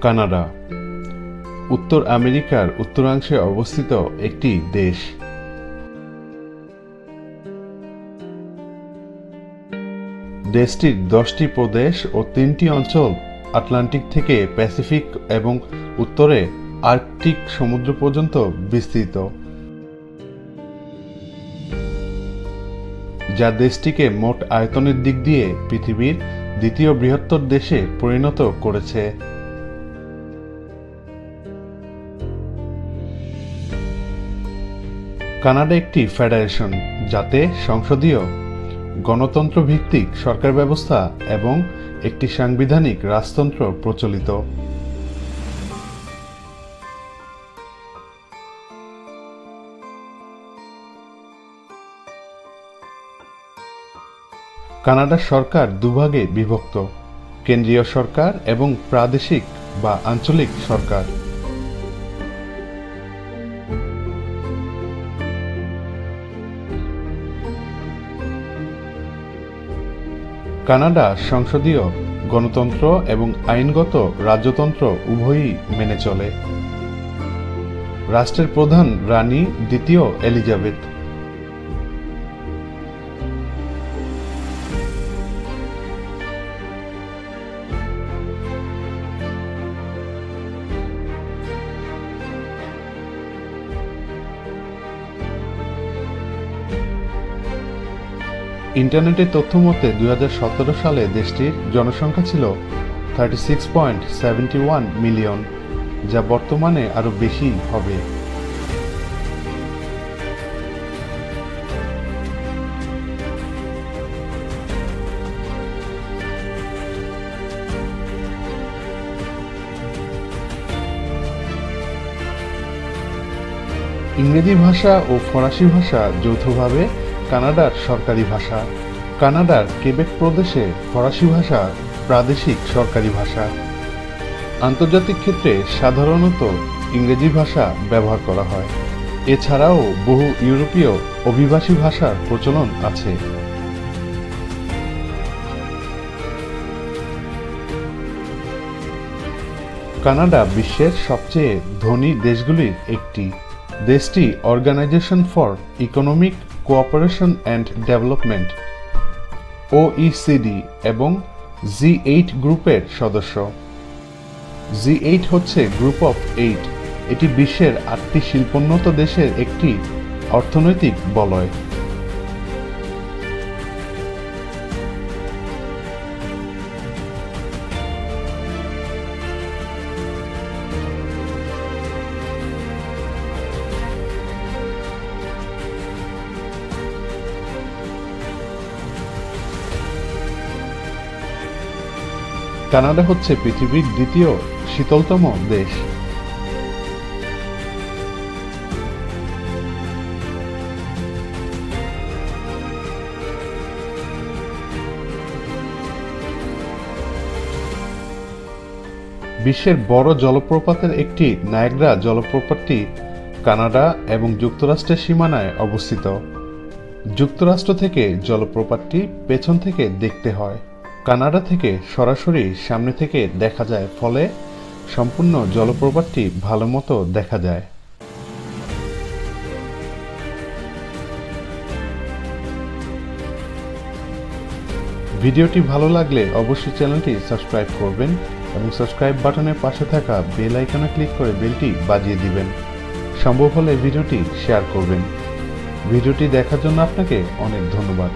Canada উত্তর আমেরিকার উত্তরাংশে অবস্থিত একটি দেশ। দেশটির 10টি প্রদেশ ও 3টি অঞ্চল আটলান্টিক থেকে প্যাসিফিক এবং উত্তরে আর্কটিক সমুদ্র পর্যন্ত বিস্তৃত, যা দেশটিকে মোট আয়তনের দিক দিয়ে পৃথিবীর দ্বিতীয় বৃহত্তর দেশে পরিণত করেছে। কানাডা একটি ফেডারেশন, যাতে সংসদীয় গণতন্ত্র ভিত্তিক সরকার ব্যবস্থা এবং একটি সাংবিধানিক রাজতন্ত্র প্রচলিত। কানাডার সরকার দুভাগে বিভক্ত: কেন্দ্রীয় সরকার এবং প্রাদেশিক বা আঞ্চলিক সরকার। কানাডা সংসদীয় গণতন্ত্র এবং আইনগত রাজ্যতন্ত্র উভয়ই মেনে চলে। রাষ্ট্রের প্রধান রানী দ্বিতীয় এলিজাবেথ। ইন্টারনেটের তথ্য মতে 2017 সালে দেশটির জনসংখ্যা ছিল 36.71 মিলিয়ন, যা বর্তমানে আরও বেশি হবে। ইংরেজি ভাষা ও ফরাসি ভাষা যৌথভাবে কানাডার সরকারি ভাষা। কানাডার কেবেক প্রদেশে ফরাসি ভাষা প্রাদেশিক সরকারি ভাষা। আন্তর্জাতিক ক্ষেত্রে সাধারণত ইংরেজি ভাষা ব্যবহার করা হয়। এছাড়াও বহু ইউরোপীয় অভিবাসী ভাষার প্রচলন আছে। কানাডা বিশ্বের সবচেয়ে ধনী দেশগুলির একটি। দেশটি organisation for economic cooperation and development OECD এবং G8 গ্রুপের সদস্য। G8 হচ্ছে গ্রুপ অফ 8। এটি বিশ্বের 8টি শিল্পোন্নত দেশের একটি অর্থনৈতিক বলয়। কানাডা হচ্ছে পৃথিবীর দ্বিতীয় শীতলতম দেশ। বিশ্বের বড় জলপ্রপাতের একটি নায়াগ্রা জলপ্রপাতটি কানাডা এবং যুক্তরাষ্ট্রের সীমানায় অবস্থিত। যুক্তরাষ্ট্র থেকে জলপ্রপাতটি পেছন থেকে দেখতে হয়। কানাডা থেকে সরাসরি সামনে থেকে দেখা যায়, ফলে সম্পূর্ণ জলপ্রপাতটি ভালোমতো দেখা যায়। ভিডিওটি ভালো লাগলে অবশ্যই চ্যানেলটি সাবস্ক্রাইব করবেন এবং সাবস্ক্রাইব বাটনের পাশে থাকা বেল আইকনে ক্লিক করে বেলটি বাজিয়ে দিবেন। সম্ভব হলে ভিডিওটি শেয়ার করবেন। ভিডিওটি দেখার জন্য আপনাকে অনেক ধন্যবাদ।